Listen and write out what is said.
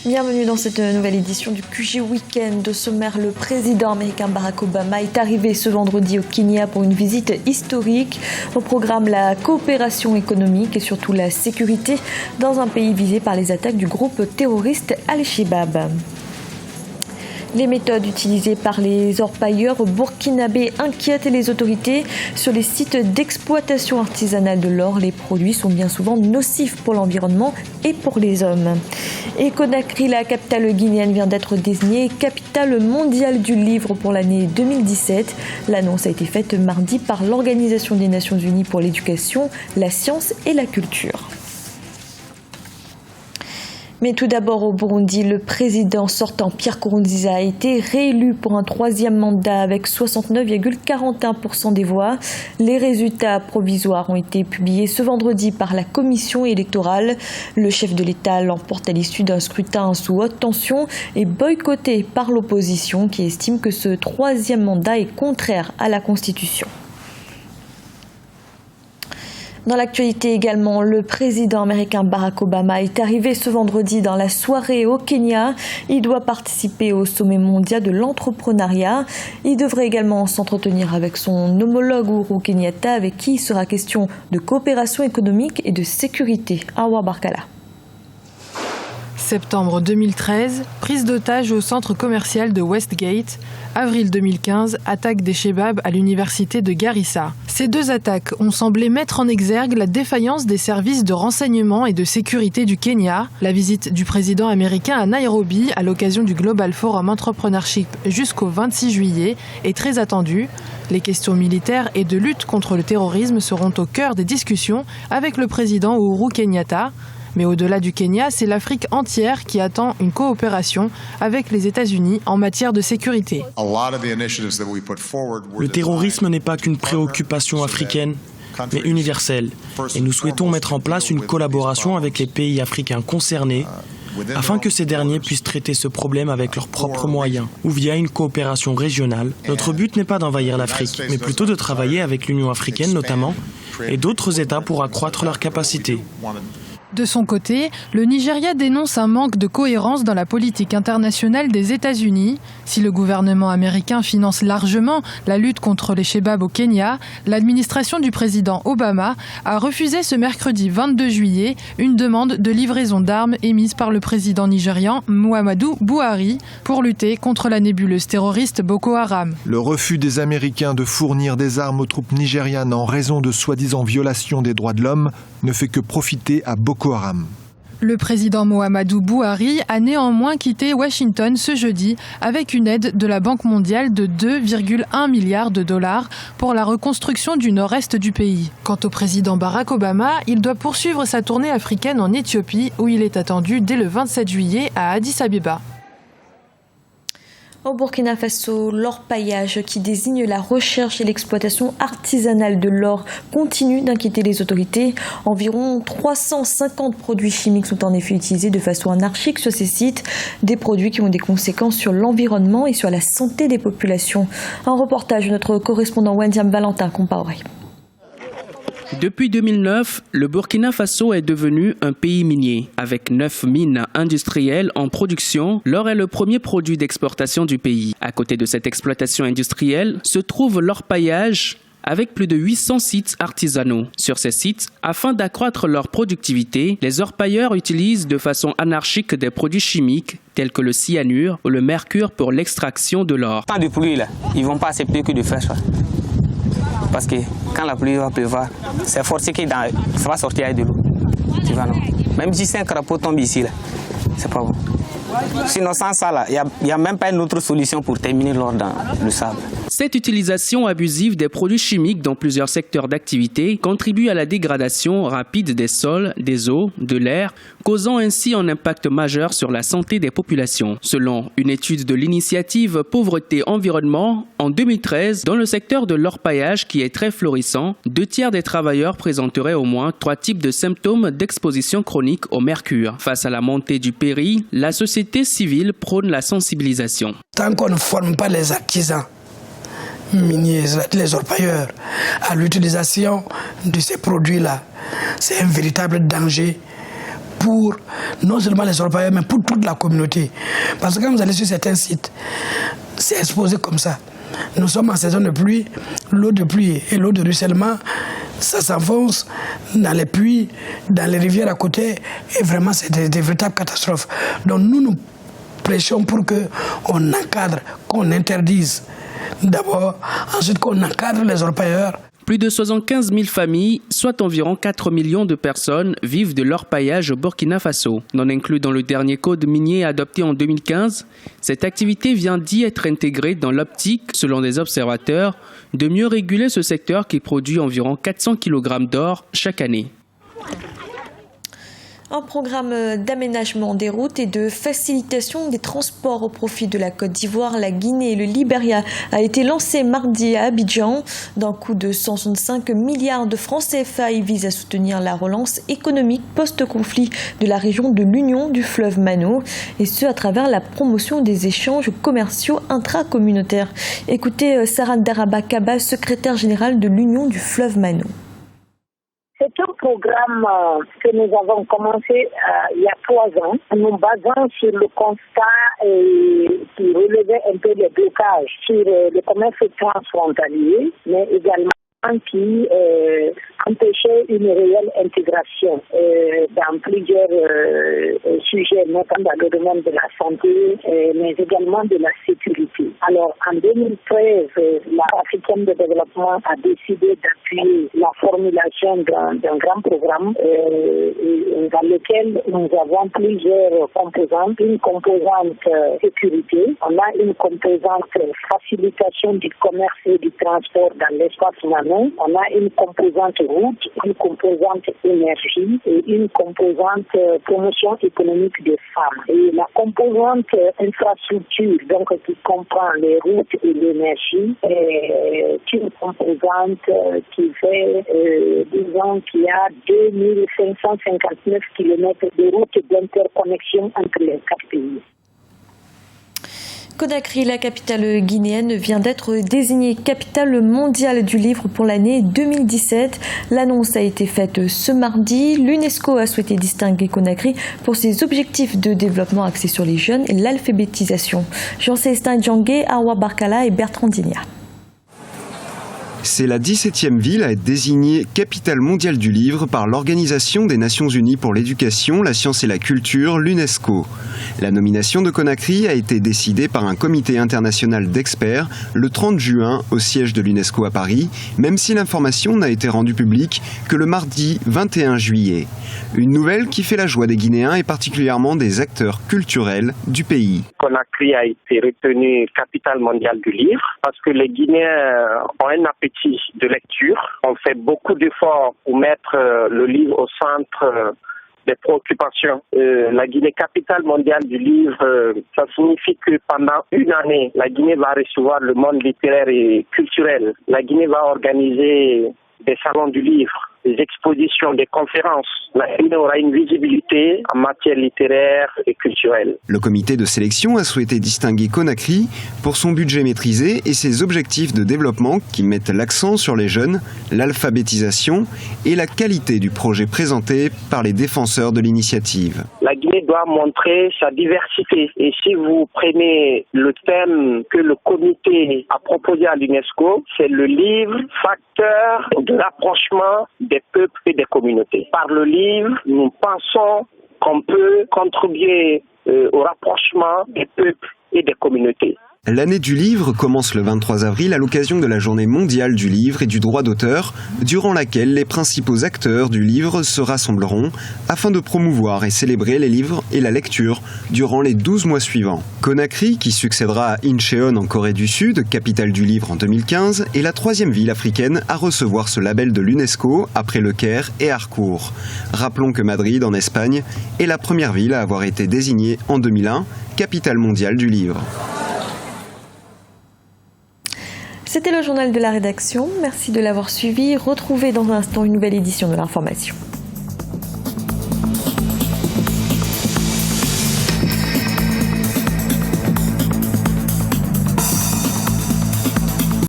Bienvenue dans cette nouvelle édition du QG Weekend. Au sommaire, le président américain Barack Obama est arrivé ce vendredi au Kenya pour une visite historique. Au programme, la coopération économique et surtout la sécurité dans un pays visé par les attaques du groupe terroriste Al-Shabaab. Les méthodes utilisées par les orpailleurs burkinabés inquiètent les autorités. Sur les sites d'exploitation artisanale de l'or, les produits sont bien souvent nocifs pour l'environnement et pour les hommes. Et Conakry, la capitale guinéenne, vient d'être désignée capitale mondiale du livre pour l'année 2017. L'annonce a été faite mardi par l'Organisation des Nations Unies pour l'éducation, la science et la culture. Mais tout d'abord, au Burundi, le président sortant Pierre Nkurunziza a été réélu pour un troisième mandat avec 69,41% des voix. Les résultats provisoires ont été publiés ce vendredi par la commission électorale. Le chef de l'État l'emporte à l'issue d'un scrutin sous haute tension et boycotté par l'opposition qui estime que ce troisième mandat est contraire à la Constitution. Dans l'actualité également, le président américain Barack Obama est arrivé ce vendredi dans la soirée au Kenya. Il doit participer au sommet mondial de l'entrepreneuriat. Il devrait également s'entretenir avec son homologue Uhuru Kenyatta, avec qui il sera question de coopération économique et de sécurité. Awa Barkala. Septembre 2013, prise d'otage au centre commercial de Westgate. Avril 2015, attaque des Shebabs à l'université de Garissa. Ces deux attaques ont semblé mettre en exergue la défaillance des services de renseignement et de sécurité du Kenya. La visite du président américain à Nairobi à l'occasion du Global Forum Entrepreneurship jusqu'au 26 juillet est très attendue. Les questions militaires et de lutte contre le terrorisme seront au cœur des discussions avec le président Uhuru Kenyatta. Mais au-delà du Kenya, c'est l'Afrique entière qui attend une coopération avec les États-Unis en matière de sécurité. Le terrorisme n'est pas qu'une préoccupation africaine, mais universelle. Et nous souhaitons mettre en place une collaboration avec les pays africains concernés afin que ces derniers puissent traiter ce problème avec leurs propres moyens ou via une coopération régionale. Notre but n'est pas d'envahir l'Afrique, mais plutôt de travailler avec l'Union africaine notamment et d'autres États pour accroître leurs capacités. De son côté, le Nigeria dénonce un manque de cohérence dans la politique internationale des États-Unis. Si le gouvernement américain finance largement la lutte contre les Shebabs au Kenya, l'administration du président Obama a refusé ce mercredi 22 juillet une demande de livraison d'armes émise par le président nigérian Muhammadu Buhari pour lutter contre la nébuleuse terroriste Boko Haram. Le refus des Américains de fournir des armes aux troupes nigérianes en raison de soi-disant violations des droits de l'homme ne fait que profiter à Boko Haram. Le président Muhammadu Buhari a néanmoins quitté Washington ce jeudi avec une aide de la Banque mondiale de 2,1 milliards de dollars pour la reconstruction du nord-est du pays. Quant au président Barack Obama, il doit poursuivre sa tournée africaine en Éthiopie où il est attendu dès le 27 juillet à Addis Abeba. Au Burkina Faso, l'orpaillage qui désigne la recherche et l'exploitation artisanale de l'or continue d'inquiéter les autorités. Environ 350 produits chimiques sont en effet utilisés de façon anarchique sur ces sites, des produits qui ont des conséquences sur l'environnement et sur la santé des populations. Un reportage de notre correspondant Wendiam Valentin Compaoré. Depuis 2009, le Burkina Faso est devenu un pays minier. Avec 9 mines industrielles en production, l'or est le premier produit d'exportation du pays. À côté de cette exploitation industrielle se trouve l'orpaillage, avec plus de 800 sites artisanaux. Sur ces sites, afin d'accroître leur productivité, les orpailleurs utilisent de façon anarchique des produits chimiques tels que le cyanure ou le mercure pour l'extraction de l'or. Tant de pluie, là, ils ne vont pas accepter que de faire ça. Parce que quand la pluie va pleuvoir, c'est forcé que ça va sortir avec de l'eau. Tu vois, non? Même si 5 crapauds tombent ici, là, c'est pas bon. Sinon, sans ça, il n'y a même pas une autre solution pour terminer l'or dans le sable. Cette utilisation abusive des produits chimiques dans plusieurs secteurs d'activité contribue à la dégradation rapide des sols, des eaux, de l'air, causant ainsi un impact majeur sur la santé des populations. Selon une étude de l'initiative Pauvreté Environnement, en 2013, dans le secteur de l'orpaillage qui est très florissant, 2/3 des travailleurs présenteraient au moins 3 types de symptômes d'exposition chronique au mercure. Face à la montée du péril, la société civile prône la sensibilisation. Tant qu'on ne forme pas les artisans miniers, les orpailleurs, à l'utilisation de ces produits-là, c'est un véritable danger pour non seulement les orpailleurs, mais pour toute la communauté. Parce que quand vous allez sur certains sites, c'est exposé comme ça. Nous sommes en saison de pluie, l'eau de pluie et l'eau de ruissellement, ça s'enfonce dans les puits, dans les rivières à côté, et vraiment c'est des véritables catastrophes. Donc nous prêchons pour qu'on encadre, qu'on interdise d'abord, ensuite qu'on encadre les orpailleurs. Plus de 75 000 familles, soit environ 4 millions de personnes, vivent de l'orpaillage au Burkina Faso. Non inclus dans le dernier code minier adopté en 2015, cette activité vient d'y être intégrée dans l'optique, selon des observateurs, de mieux réguler ce secteur qui produit environ 400 kg d'or chaque année. Un programme d'aménagement des routes et de facilitation des transports au profit de la Côte d'Ivoire, la Guinée et le Libéria a été lancé mardi à Abidjan. D'un coût de 165 milliards de francs CFA, il vise à soutenir la relance économique post-conflit de la région de l'Union du fleuve Mano, et ce à travers la promotion des échanges commerciaux intracommunautaires. Écoutez Sarah Daraba Kaba, secrétaire générale de l'Union du fleuve Mano. C'est un programme que nous avons commencé il y a 3 ans, nous basant sur le constat qui relevait un peu les blocages sur le commerce transfrontalier, mais également qui empêchait une réelle intégration dans plusieurs sujets, notamment dans le domaine de la santé, mais également de la sécurité. Alors, en 2013, l'Africaine de développement a décidé d'appuyer la formulation d'un grand programme dans lequel nous avons plusieurs composantes. Une composante sécurité, on a une composante facilitation du commerce et du transport dans l'espace Mano. On a une composante route, une composante énergie et une composante promotion économique des femmes. Et la composante infrastructure, donc qui comprend les routes et l'énergie, est une composante qui fait, disons qu'il y a 2559 km de routes d'interconnexion entre les 4 pays. Conakry, la capitale guinéenne, vient d'être désignée capitale mondiale du livre pour l'année 2017. L'annonce a été faite ce mardi. L'UNESCO a souhaité distinguer Conakry pour ses objectifs de développement axés sur les jeunes et l'alphabétisation. Jean-Célestin Djangué, Arwa Barkala et Bertrand Digna. C'est la 17e ville à être désignée capitale mondiale du livre par l'Organisation des Nations Unies pour l'éducation, la science et la culture, l'UNESCO. La nomination de Conakry a été décidée par un comité international d'experts le 30 juin au siège de l'UNESCO à Paris, même si l'information n'a été rendue publique que le mardi 21 juillet. Une nouvelle qui fait la joie des Guinéens et particulièrement des acteurs culturels du pays. Conakry a été retenue capitale mondiale du livre parce que les Guinéens ont un appétit de lecture. On fait beaucoup d'efforts pour mettre le livre au centre des préoccupations. La Guinée capitale mondiale du livre, ça signifie que pendant une année, la Guinée va recevoir le monde littéraire et culturel. La Guinée va organiser des salons du livre, des expositions, des conférences. La Guinée aura une visibilité en matière littéraire et culturelle. Le comité de sélection a souhaité distinguer Conakry pour son budget maîtrisé et ses objectifs de développement qui mettent l'accent sur les jeunes, l'alphabétisation et la qualité du projet présenté par les défenseurs de l'initiative. La Guinée doit montrer sa diversité. Et si vous prenez le thème que le comité a proposé à l'UNESCO, c'est le livre facteur de rapprochement des peuples et des communautés. Par le livre, nous pensons qu'on peut contribuer au rapprochement des peuples et des communautés. L'année du livre commence le 23 avril à l'occasion de la Journée mondiale du livre et du droit d'auteur, durant laquelle les principaux acteurs du livre se rassembleront afin de promouvoir et célébrer les livres et la lecture durant les 12 mois suivants. Conakry, qui succédera à Incheon en Corée du Sud, capitale du livre en 2015, est la 3e ville africaine à recevoir ce label de l'UNESCO après Le Caire et Harcourt. Rappelons que Madrid, en Espagne, est la première ville à avoir été désignée en 2001 capitale mondiale du livre. C'était le journal de la rédaction. Merci de l'avoir suivi. Retrouvez dans un instant une nouvelle édition de l'information.